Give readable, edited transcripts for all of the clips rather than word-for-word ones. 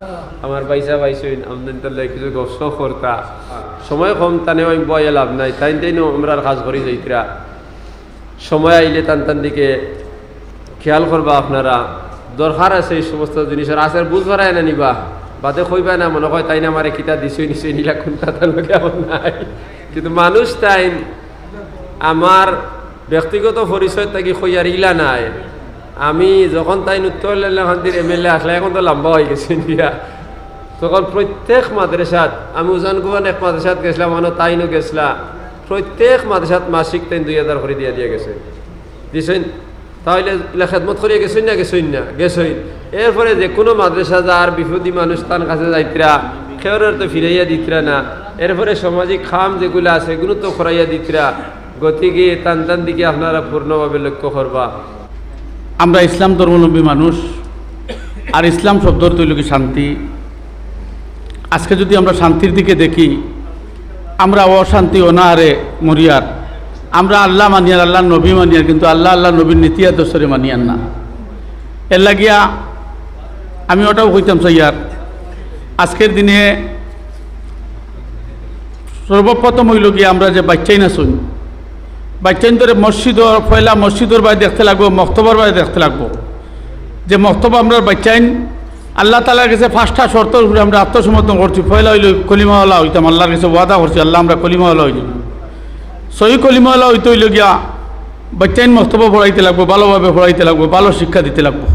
আমার পয়সা পাইছইন আমদানি তার লাগে কিছু গপসপ করতা সময় কম টানে আমি বয়ে লাভ নাই তাই তাই আমরা কাজ করি যাইতরা সময় আইলে টান দিকে খেয়াল করবা আপনারা দরকার আছে এই সমস্ত জিনিসের আছে বুঝবার না নিবা বাদে কইবা না মনে হয় তাই না আমার কিতা দিছই নিশ্চয়ই নিলা কোনটা তার লোকে আমার নাই কিন্তু মানুষ তাই আমার ব্যক্তিগত পরিচয় থাকি কইয়ার ইলা নাই আমি যখন তাই উত্তরখান্তির MLA আসলে এখন তো লম্বা হয়ে গেছে দিয়া তখন প্রত্যেক মাদ্রাসাত আমি উজান গুয়ান এক মাদ্রাসাত গেছিলাম মানে তাইনও গেছিলা প্রত্যেক মাদ্রাসাত মাসিক তাই 2000 করে দিয়ে গেছে দিছেন তাহলে খেদমত করিয়া গেছইন না গেছইন এরপরে যে কোনো মাদ্রাসা যার বিপদী মানুষ তার কাছে যাইতরা খেওরের তো ফিরাইয়া দিতরা না এরপরে সামাজিক খাম যেগুলো আছে এগুলো তো খরাইয়া দিতরা গতিকে টান দিকে আপনারা পূর্ণভাবে লক্ষ্য করবা আমরা ইসলাম ধর্মাবলম্বী মানুষ আর ইসলাম শব্দর তৈলকি শান্তি আজকে যদি আমরা শান্তির দিকে দেখি আমরা অশান্তি অনাহারে মরিয়ার আমরা আল্লাহ মানিয়ার আল্লাহ নবী মানিয়ার কিন্তু আল্লাহ নবীর নীতি আদর্শরে মানিয়ার না এর লাগিয়া আমি ওটাও কইতাম সাইয়ার আজকের দিনে সর্বপ্রথম হইল গিয়ে আমরা যে বাচ্চাই না শুন বাচ্চাইন ধরে মসজিদর পয়লা মসজিদর বাইরে দেখতে লাগবো মক্তবার বাইরে দেখতে লাগবো যে মক্তবা আমরা বাচ্চাইন আল্লাহ তালার কাছে 5টা শর্তর উপরে আমরা আত্মসমর্পণ করছি পয়লা হইল কলিমাওয়ালা হইতাম আল্লাহর কাছে ওয়াদা করছি আল্লাহ আমরা কলিমাওয়ালা হইল সহি কলিমাওয়ালা হইতে হইল গিয়া বাচ্চাইন মক্তবা পড়াইতে লাগবো ভালোভাবে পড়াইতে লাগবো ভালো শিক্ষা দিতে লাগবো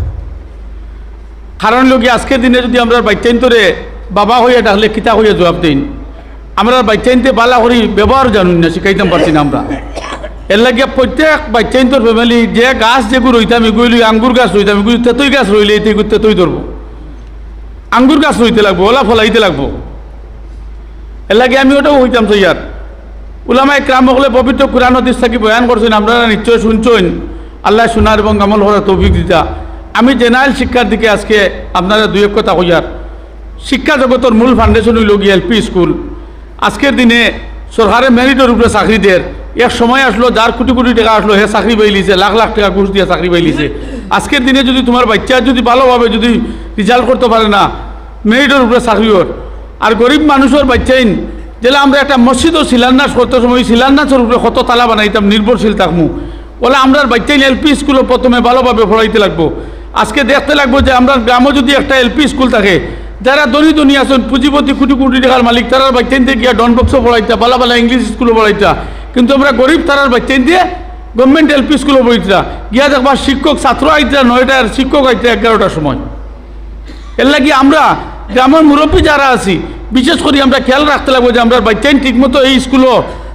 কারণ লোক আজকের দিনে যদি আমরা বাচ্চাইন তোরে বাবা হইয়া ডাকলে কিতা হইয়া জবাব দিন আমরা বাচ্চাইনতে বালা করি ব্যবহার জানুন না শিখাইতাম পারছি না আমরা এর লাগে প্রত্যেক বাচ্চাইন্তর ফ্যামিলি যে গাছ যেগুলো রইতাম এগুলি আঙ্গুর গাছ রইতাম এগুলি তেতই গাছ রইলে এগুলো তেতই ধরবো আঙ্গুর গাছ রইতে লাগবো ওলা ফলাইতে লাগবো এর লাগে আমি ওটাও হইতাম তো ইয়ার উলামায়ে কেরাম হলে পবিত্র কুরআন হাদিস থেকে বয়ান করছেন আপনারা নিশ্চয় শুনছেন আল্লাহ শোনার এবং আমল করার তৌফিক দিতা আমি জেনারেল শিক্ষার দিকে আজকে আপনারা দুই এক কথা হইয়ার শিক্ষা জগতের মূল ফাউন্ডেশন হইল গিয়ে LP স্কুল আজকের দিনে সরকারের মেরিটের উপরে চাকরি দেয় এক সময় আসলো যার কোটি কোটি টাকা আসলো হে চাকরি পাইলিছে লাখ লাখ টাকা ঘুষ দিয়ে চাকরি পাইলিছে আজকের দিনে যদি তোমার বাচ্চা যদি ভালোভাবে যদি রেজাল্ট করতে পারে না মেরিটের উপরে চাকরিওর আর গরিব মানুষের বাচ্চাইন যেটা আমরা একটা মসজিদও শিলান্যাস করতে সময় শিলান্যাসের উপরে কত তালা বানাইতাম নির্ভরশীল থাকবো বলে আমরা বাচ্চাইন LP স্কুলে প্রথমে ভালোভাবে পড়াইতে লাগবো আজকে দেখতে লাগবো যে আমরা গ্রামে যদি একটা LP স্কুল থাকে যারা ধনী আছেন পুঁজিপতি কোটি কোটি টাকার মালিক তারার বাচ্চাইন দিয়ে গিয়া ডন বক্সও পড়াইতা ভালো ইংলিশ স্কুলে পড়াইতা কিন্তু আমরা গরিব তারার বাচ্চাইন দিয়ে গভর্নমেন্ট LP স্কুলে পড়িতা গিয়া দেখবা শিক্ষক ছাত্র আইতা 9টার শিক্ষক আইতা 11টার সময় এর লাগি আমরা গ্রামের মুরব্বী যারা আছি বিশেষ করে আমরা খেয়াল রাখতে লাগবো যে আমরা বাচ্চাইন ঠিকমতো এই স্কুলও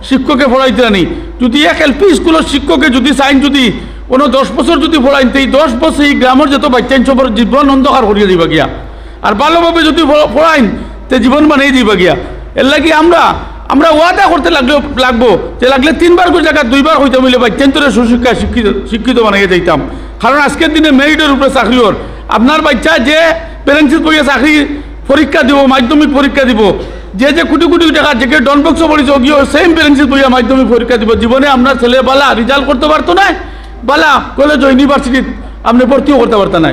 শিক্ষকে পড়াইতে আনি যদি এক LP স্কুলের শিক্ষকে যদি চাইন যদি কোনো 10 বছর যদি পড়াইন তো এই 10 বছর এই গ্রামের যত বাচ্চাইন সবার জীবন অন্ধকার করিয়ে দিবা গিয়া আর ভালোভাবে যদি পড়াইন তো জীবন বানিয়ে দিবা গিয়া এর লাগি আমরা ওয়াদা করতে লাগবো যে লাগলে 3বার করে জায়গা 2বার হইতে মিলে বাচ্চান্তরে সুশিক্ষা শিক্ষিত বানিয়ে যাইতাম কারণ আজকের দিনে মেরিটের উপরে চাকরিওর আপনার বাচ্চা যে প্যারেন্টস বইয়ে চাকরি পরীক্ষা দিব মাধ্যমিক পরীক্ষা দিব যে কোটি কোটি টাকা যে ডন বক্স পড়েছে গিয়ে সেম প্যারেন্টস বইয়া মাধ্যমিক পরীক্ষা দিব জীবনে আপনার ছেলে বালা রেজাল্ট করতে পারতো না বালা কলেজ ইউনিভার্সিটি আপনি ভর্তিও করতে পারতো না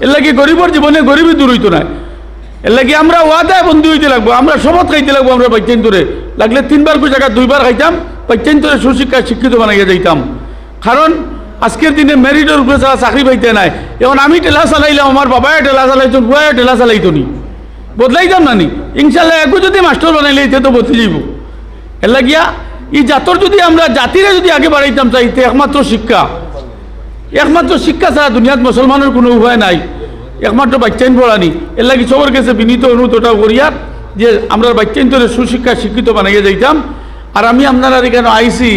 এর লাগে গরিবের জীবনে গরিবই দূর হইতো না এর লাগে আমরা ওয়াদায় বন্দী হইতে লাগবো আমরা শপথ খাইতে লাগবো আমরা বাচ্চাইন ধরে লাগলে 3বার করে জায়গা 2বার খাইতাম বাচ্চাইন ধরে সুশিক্ষা শিক্ষিত বানাইয়া যাইতাম কারণ আজকের দিনে মেরিটের উপরে ছাড়া চাকরি পাইতে নাই এখন আমি ঠেলা চালাইলাম আমার বাবায় ঠেলা চালাইতো বুয়ায় ঠেলা চালাইতো নি বদলাইতাম না নি ইনশাল্লাহ একো যদি মাস্টার বানাইলে এতে তো বদলে যাইব এর লাগিয়া এই জাতর যদি আমরা জাতিরে যদি আগে বাড়াইতাম চাইতে একমাত্র শিক্ষা ছাড়া দুনিয়াত মুসলমানের কোনো উপায় নাই একমাত্র বাচ্চাইন পড়ানি এর লাগে সবার কাছে বিনীত অনুরোধ ওটা করিয়ার যে আমরা বাচ্চাইন ধরে সুশিক্ষা শিক্ষিত বানাইয়া যাইতাম আর আমি আপনারা এখানে আইসি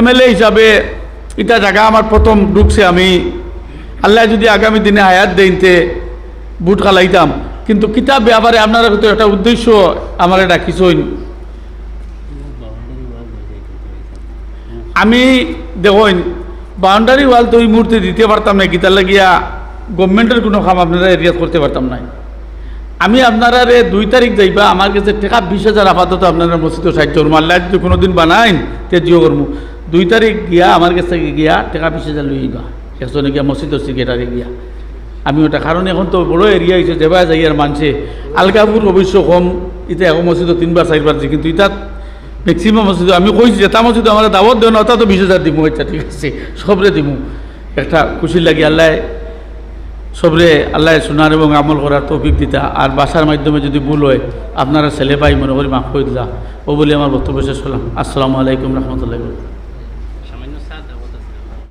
MLA হিসাবে এটা জায়গা আমার প্রথম ঢুকছে আমি আল্লাহ যদি আগামী দিনে হায়াত দেইতে বুট খালাইতাম কিন্তু কিতাব ব্যাপারে আপনারা তো একটা উদ্দেশ্য আমার এটা কিছুই আমি দেখুন বাউন্ডারি ওয়াল তো এই মুহূর্তে দিতে পারতাম না কিতার লাগিয়া গভর্নমেন্টের কোনো কাম আপনারা এরিয়াত করতে পারতাম না আমি আপনারা 2 তারিখ যাইবা আমার কাছে টাকা 20,000 আপাতত আপনারা মসজিদে সাহায্য করবো আল্লাহ যদি কোনোদিন বানাইন তে জিও করবো 2 তারিখ গিয়া আমার কাছে গিয়া টাকা 20,000 লইবা একজনে গিয়া মসজিদের সেক্রেটারি গিয়া আমি ওটা কারণ এখন তো বড় এরিয়া হয়েছে যেবা যাই আর মানছে আলগাপুর অবশ্য কম ইটা এখন মসজিদও 3 বার 4 বার যে কিন্তু ইটা ম্যাক্সিমাম মসজিদ আমি কইছি যে তা মসজিদ আমার দাওয়াত দেন ওটা তো 20,000 দিমু আচ্ছা ঠিক আছে সবরে দিমু একটা খুশি লাগে আল্লাহ সবরে আল্লাহ শোনার এবং আমল করার তৌফিক দিতা আর বাসার মাধ্যমে যদি ভুল হয় আপনারা ছেলে ভাই মনে করি মাফ করে দিলা ও বলে আমার বক্তব্য শেষ করলাম। আসসালামু আলাইকুম রহমতুল্লাহ।